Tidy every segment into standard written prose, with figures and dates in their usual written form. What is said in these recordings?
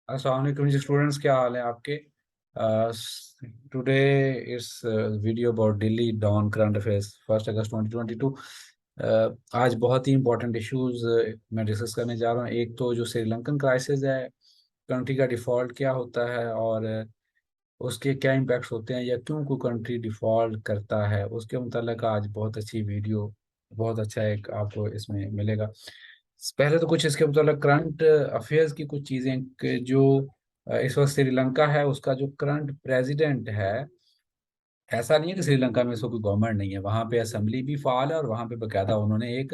अस्सलाम वालेकुम जी स्टूडेंट्स, क्या हाल है आपके। टुडे इस video about Delhi dawn current affairs 1 August 2022। आज बहुत ही इंपॉर्टेंट इश्यूज मैं डिस्कस करने जा रहा हूँ। एक तो जो श्रीलंकन क्राइसिस है, कंट्री का डिफ़ॉल्ट क्या होता है और उसके क्या इम्पैक्ट्स होते हैं या क्यों कोई कंट्री डिफ़ॉल्ट करता है, उसके मुताल्लिक आज बहुत अच्छी वीडियो, बहुत अच्छा एक आपको इसमें मिलेगा। पहले तो कुछ इसके मतलब करंट अफेयर्स की कुछ चीज़ें कि जो इस वक्त श्रीलंका है उसका जो करंट प्रेसिडेंट है, ऐसा नहीं है कि श्रीलंका में इसको कोई गवर्नमेंट नहीं है, वहाँ पे असेंबली भी फाल है और वहाँ पे बकायदा उन्होंने एक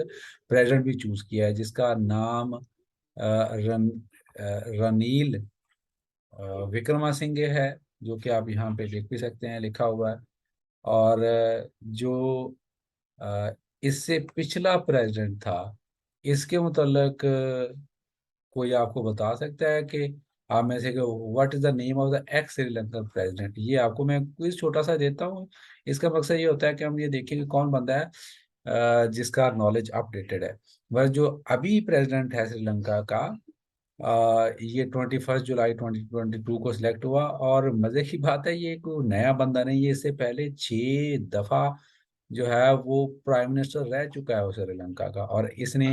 प्रेसिडेंट भी चूज किया है जिसका नाम रनील विक्रमासिंघे है, जो कि आप यहाँ पे देख भी सकते हैं, लिखा हुआ है। और जो अ, इससे पिछला प्रेसिडेंट था, इसके मुतल्लिक कोई आपको बता सकता है कि आप में से कि what is the name of the x Sri Lankan president. ये आपको मैं क्विज छोटा सा देता हूँ। इसका मकसद ये होता है कि हम ये देखें कि कौन बंदा है जिसका नॉलेज अपडेटेड है। बस जो अभी प्रेसिडेंट है श्रीलंका का, ये 21 जुलाई 2022 को सिलेक्ट हुआ। और मजे की बात है, ये कोई नया बंदा नहीं, ये इससे पहले 6 दफा जो है वो प्राइम मिनिस्टर रह चुका है वो श्रीलंका का। और इसने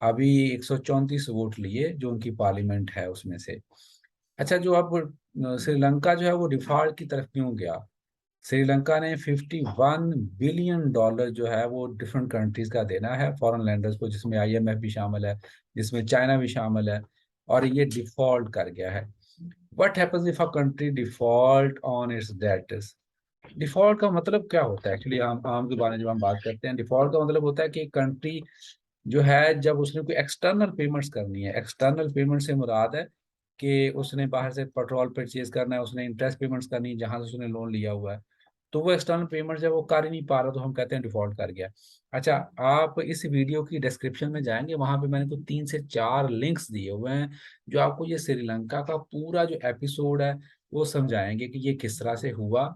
अभी 134 वोट लिए जो उनकी पार्लियामेंट है उसमें से। अच्छा, जो अब श्रीलंका जो है वो डिफॉल्ट की तरफ क्यों गया। श्रीलंका ने $51 बिलियन जो है वो डिफरेंट कंट्रीज का देना है, फॉरेन लैंडर्स को, जिसमें आईएमएफ भी शामिल है, जिसमें चाइना भी शामिल है। और ये डिफॉल्ट कर गया है। What happens if a country default on its debts. Default का मतलब क्या होता है एक्चुअली, आम आम के बारे में जब हम बात करते हैं, डिफॉल्ट का मतलब होता है कि कंट्री जो है जब उसने कोई एक्सटर्नल पेमेंट्स करनी है, एक्सटर्नल पेमेंट से मुराद है कि उसने बाहर से पेट्रोल परचेज करना है, उसने इंटरेस्ट पेमेंट्स करनी है जहां से उसने लोन लिया हुआ है, तो वो एक्सटर्नल पेमेंट जब वो कर ही नहीं पा रहा तो हम कहते हैं डिफॉल्ट कर गया। अच्छा, आप इस वीडियो की डिस्क्रिप्शन में जाएंगे, वहां पे मैंने कुछ 3 से 4 लिंक्स दिए हुए हैं जो आपको ये श्रीलंका का पूरा जो एपिसोड है वो समझाएंगे कि ये किस तरह से हुआ।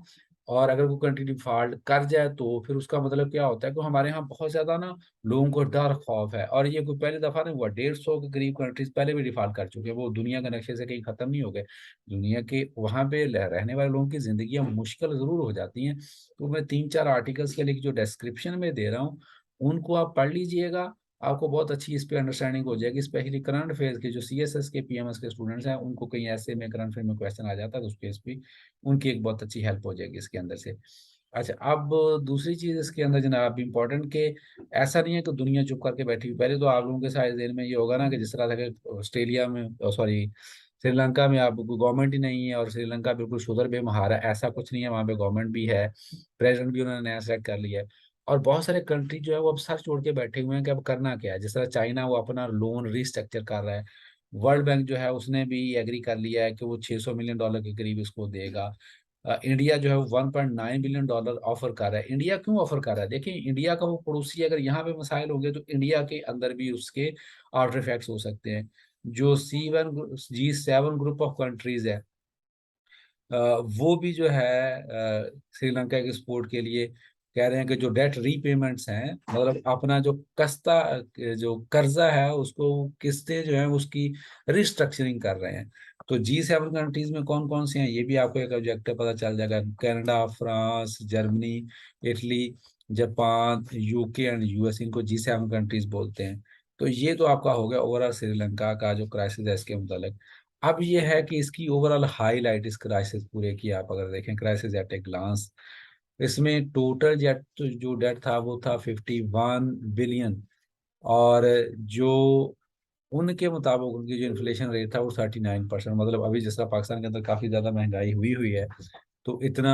और अगर वो कंट्री डिफॉल्ट कर जाए तो फिर उसका मतलब क्या होता है कि हमारे यहाँ बहुत ज्यादा ना लोगों को डर खौफ है। और ये कोई पहली दफा नहीं हुआ, 150 के करीब कंट्रीज पहले भी डिफॉल्ट कर चुके हैं, वो दुनिया के नक्शे से कहीं खत्म नहीं हो गए। दुनिया के वहां पे रहने वाले लोगों की जिंदगी मुश्किल जरूर हो जाती हैं। तो मैं 3 4 आर्टिकल्स के लिए जो डिस्क्रिप्शन में दे रहा हूँ उनको आप पढ़ लीजिएगा, आपको बहुत अच्छी इस पे अंडरस्टैंडिंग हो जाएगी। स्पेशली करंट अफेयर्स के जो सीएसएस के पीएमएस के स्टूडेंट्स हैं, उनको कहीं ऐसे में करंट अफेयर में क्वेश्चन आ जाता है तो उस पे उनकी एक बहुत अच्छी हेल्प हो जाएगी इसके अंदर से। अच्छा, अब दूसरी चीज इसके अंदर जनाब इम्पोर्टेंट के, ऐसा नहीं है कि दुनिया चुप करके बैठी हुई। पहले तो आप लोगों के सारे जेल में ये होगा ना कि जिस तरह से कि ऑस्ट्रेलिया में, सॉरी, श्रीलंका में आप गवर्नमेंट ही नहीं है और श्रीलंका बिल्कुल शुगर बेमहार है, ऐसा कुछ नहीं है। वहाँ पे गवर्नमेंट भी है, प्रेसिडेंट भी उन्होंने नया सेलेक्ट कर लिया है। और बहुत सारे कंट्री जो है वो अब सर छोड़ के बैठे हुए हैं कि अब करना क्या है। जिस तरह चाइना वो अपना लोन रिस्ट्रक्चर कर रहा है, वर्ल्ड बैंक जो है उसने भी एग्री कर लिया है कि वो $600 मिलियन के करीब इसको देगा। इंडिया जो है वो $1.9 बिलियन ऑफर कर रहा है। इंडिया क्यों ऑफर कर रहा है, देखिए इंडिया का वो पड़ोसी है, अगर यहाँ पे मसाइल हो गए तो इंडिया के अंदर भी उसके आफ्टर इफेक्ट्स हो सकते हैं। जो G7 ग्रुप ऑफ कंट्रीज है, वो भी जो है श्रीलंका के सपोर्ट के लिए कह रहे हैं कि जो डेट रीपेमेंट्स हैं, मतलब अपना जो कस्ता जो कर्जा है उसको, किस्तें जो है उसकी रिस्ट्रक्चरिंग कर रहे हैं। तो G7 कंट्रीज में कौन कौन सी हैं ये भी आपको एक ऑब्जेक्टिव पता चल जाएगा। Canada, France, Germany, Italy, Japan, UK and US, इनको G7 कंट्रीज बोलते हैं। तो ये तो आपका हो गया ओवरऑल श्रीलंका का जो क्राइसिस है इसके मुताबिक। अब ये है कि इसकी ओवरऑल हाईलाइट इस क्राइसिस पूरे की आप अगर देखें, क्राइसिस एट ए ग्लांस, इसमें टोटल जेट जो डेट था वो था 51 बिलियन। और जो उनके मुताबिक उनकी जो इन्फ्लेशन रेट था वो 39%। मतलब अभी जिस तरह पाकिस्तान के अंदर काफी ज्यादा महंगाई हुई हुई है, तो इतना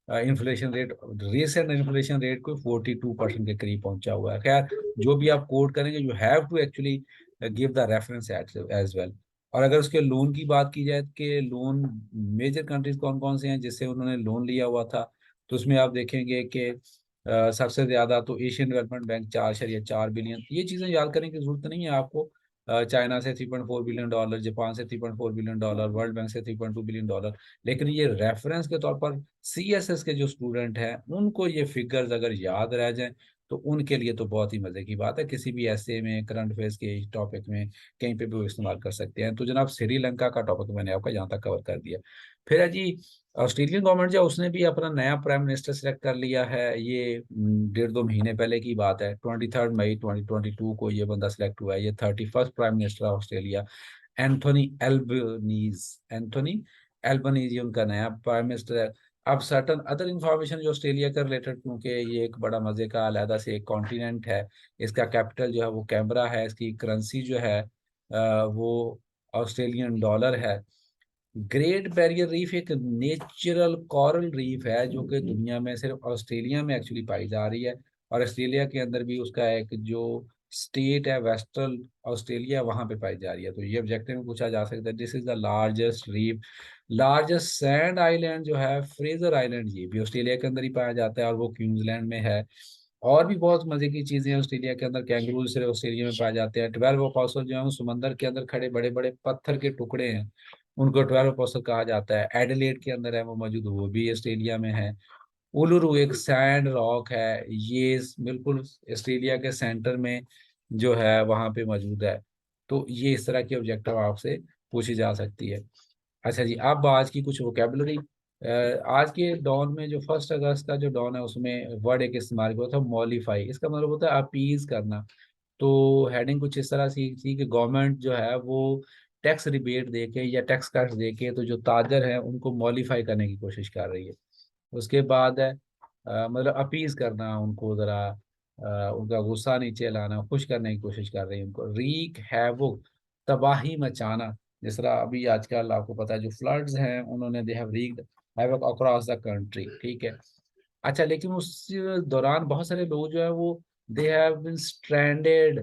inflation rate, recent inflation rate को 42% के करीब पहुंचा हुआ है। खैर, जो भी आप कोट करेंगे you have to actually give the reference as well. और अगर उसके लोन की बात की जाए कि लोन मेजर कंट्रीज कौन कौन से हैं जिससे उन्होंने लोन लिया हुआ था, तो उसमें आप देखेंगे कि सबसे ज्यादा तो एशियन डेवलपमेंट बैंक 4.4 बिलियन। ये चीजें याद करने की जरूरत नहीं है आपको। चाइना से $3.4 बिलियन, जापान से $3.4 बिलियन, वर्ल्ड बैंक से $3.2 बिलियन। लेकिन ये रेफरेंस के तौर पर सीएसएस के जो स्टूडेंट हैं उनको ये फिगर्स अगर याद रह जाएं तो उनके लिए तो बहुत ही मजे की बात है, किसी भी ऐसे में करंट अफेयर्स के टॉपिक में कहीं पे भी वो इस्तेमाल कर सकते हैं। तो जनाब श्रीलंका का टॉपिक मैंने आपका यहाँ तक कवर कर दिया। फिर है जी ऑस्ट्रेलियन गवर्नमेंट जो उसने भी अपना नया प्राइम मिनिस्टर सेलेक्ट कर लिया है। ये 1.5 2 महीने पहले की बात है, 23 मई 2022 को ये बंदा सेलेक्ट हुआ है। ये 31st prime minister of Australia, Anthony Albanese. Anthony Albanese ये उनका नया प्राइम मिनिस्टर है। अब सर्टन अदर इंफॉर्मेशन जो ऑस्ट्रेलिया का रिलेटेड, क्योंकि ये एक बड़ा मजे का अलहदा से एक कॉन्टिनेंट है, इसका कैपिटल जो है वो कैमरा है, इसकी करेंसी जो है वो ऑस्ट्रेलियन डॉलर है। ग्रेट बैरियर रीफ एक नेचुरल कोरल रीफ है जो कि दुनिया में सिर्फ ऑस्ट्रेलिया में एक्चुअली पाई जा रही है, और ऑस्ट्रेलिया के अंदर भी उसका एक जो स्टेट है वेस्टर्न ऑस्ट्रेलिया वहां पे पाई जा रही है। तो ये ऑब्जेक्टिव में पूछा जा सकता है, this is the largest reef. Largest sand island जो है फ्रेजर आइलैंड, ये भी ऑस्ट्रेलिया के अंदर ही पाया जाता है और वो क्वींसलैंड में है। और भी बहुत मजे की चीजें हैं ऑस्ट्रेलिया के अंदर, कैंगरू सिर्फ ऑस्ट्रेलिया में पाए जाते हैं। 12 अपोसल जो है वो समंदर के अंदर खड़े बड़े बड़े पत्थर के टुकड़े हैं, उनको 12 अपोसल कहा जाता है। एडिलेड के अंदर है वो मौजूद, वो भी ऑस्ट्रेलिया में है। उलुरु एक सैंड रॉक है, ये बिल्कुल ऑस्ट्रेलिया के सेंटर में जो है वहां पे मौजूद है। तो ये इस तरह की ऑब्जेक्टिव आपसे पूछी जा सकती है। अच्छा जी, अब आज की कुछ वोकेबलरी। आज के डॉन में जो 1 अगस्त का जो डॉन है उसमें वर्ड एक इस्तेमाल हुआ था, मॉलिफाई। इसका मतलब होता है अपीज करना। तो हेडिंग कुछ इस तरह सी थी कि गवर्नमेंट जो है वो टैक्स रिबेट देके या टैक्स कट देके तो जो ताजर है उनको मॉलिफाई करने की कोशिश कर रही है। उसके बाद है मतलब अपीज करना उनको, जरा उनका गुस्सा नीचे लाना, खुश करने की कोशिश कर रही है उनको। रीक हैवुक तबाही मचाना, जिस तरह अभी आजकल आपको पता है जो फ्लड्स हैं उन्होंने they have wreaked havoc across the country, ठीक है। अच्छा, लेकिन उस दौरान बहुत सारे लोग जो है वो they have been stranded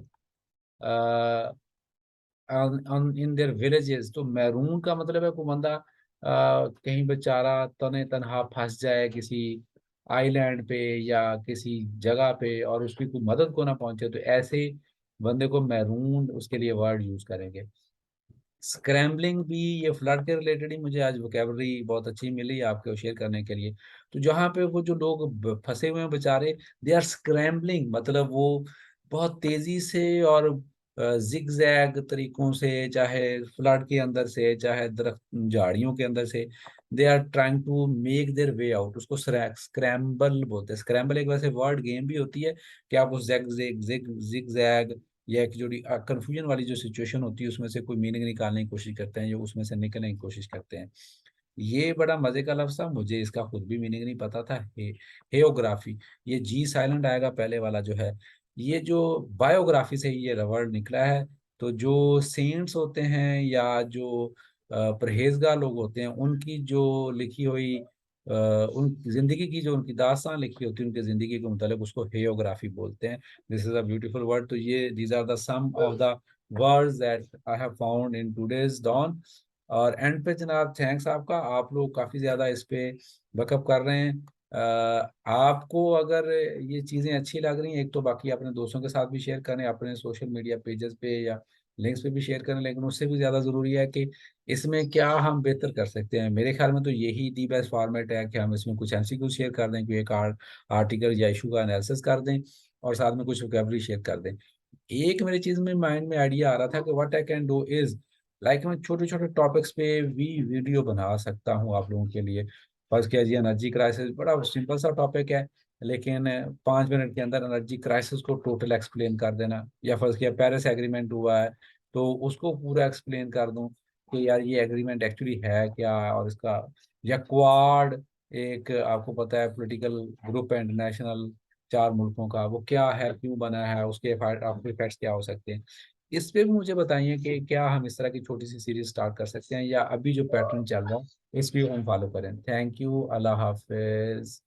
in their villages. तो मैरून का मतलब है कोई बंदा कहीं बेचारा तने तनहा फंस जाए किसी आइलैंड पे या किसी जगह पे और उसकी कोई मदद को ना पहुंचे, तो ऐसे बंदे को मैरून उसके लिए वर्ड यूज करेंगे। स्क्रैम्बलिंग भी ये फ्लड के रिलेटेड ही मुझे आज वोकेबलरी बहुत अच्छी मिली आपको शेयर करने के लिए। तो जहाँ पे वो जो लोग फंसे हुए हैं बेचारे, दे आर स्क्रैम्बलिंग, मतलब वो बहुत तेजी से और जिगजैग तरीकों से, चाहे फ्लड के अंदर से चाहे दरख्त झाड़ियों के अंदर से, they are trying to make their way out. उसको स्क्रैम्बल बोलते हैं। स्क्रैम्बल एक वैसे वर्ड गेम भी होती है कि आप उस zag zig zig zig zag या एक जो कंफ्यूजन वाली जो सिचुएशन होती है उसमें से कोई मीनिंग निकालने की कोशिश करते हैं, जो उसमें से निकलने की कोशिश करते हैं। ये बड़ा मजे का लफ्ज था, मुझे इसका खुद भी मीनिंग नहीं पता था। हेयोग्राफी, ये जी साइलेंट आएगा पहले वाला जो है, ये जो बायोग्राफी से ही ये वर्ड निकला है। तो जो सेंट्स होते हैं या जो परहेजगार लोग होते हैं उनकी जो लिखी हुई उन जिंदगी की जो उनकी दास्तान लिखी होती है उनकी जिंदगी के मुतालिक, उसको हेयोग्राफी बोलते हैं। This is a beautiful word. तो ये these are the some of the words that I have found in today's Dawn. और एंड पे जनाब थैंक्स आपका, आप लोग काफ़ी ज़्यादा इस पे बकअप कर रहे हैं। आपको अगर ये चीज़ें अच्छी लग रही हैं, एक तो बाकी अपने दोस्तों के साथ भी शेयर करें, अपने सोशल मीडिया पेजेस पे या लिंक्स पे भी शेयर करें, लेकिन उससे भी ज़्यादा ज़रूरी है कि इसमें क्या हम बेहतर कर सकते हैं। मेरे ख्याल में तो यही दी बेस्ट फॉर्मेट है कि हम इसमें कुछ एमसीक्यू शेयर कर दें, कोई एक आर्टिकल या इशू का एनालिसिस कर दें और साथ में कुछ वोकैबुलरी शेयर कर दें। एक मेरे चीज में माइंड में आइडिया आ रहा था कि what I can do is like मैं छोटे छोटे टॉपिक्स पे भी वीडियो बना सकता हूँ आप लोगों के लिए। फर्स्ट किया जी एनर्जी क्राइसिस, बड़ा सिंपल सा टॉपिक है, लेकिन 5 मिनट के अंदर एनर्जी क्राइसिस को टोटल एक्सप्लेन कर देना। या फर्स्ट किया पेरिस एग्रीमेंट हुआ है तो उसको पूरा एक्सप्लेन कर दूं कि यार ये एग्रीमेंट एक्चुअली है क्या, और इसका, या क्वाड एक आपको पता है पॉलिटिकल ग्रुप है इंटरनेशनल 4 मुल्कों का, वो क्या है, क्यों बना है, उसके आपके इफेक्ट्स क्या हो सकते हैं। इस पे भी मुझे बताइए कि क्या हम इस तरह की छोटी सी सीरीज स्टार्ट कर सकते हैं या अभी जो पैटर्न चल रहा है इस पे हम फॉलो करें। Thank you, Allah Hafiz.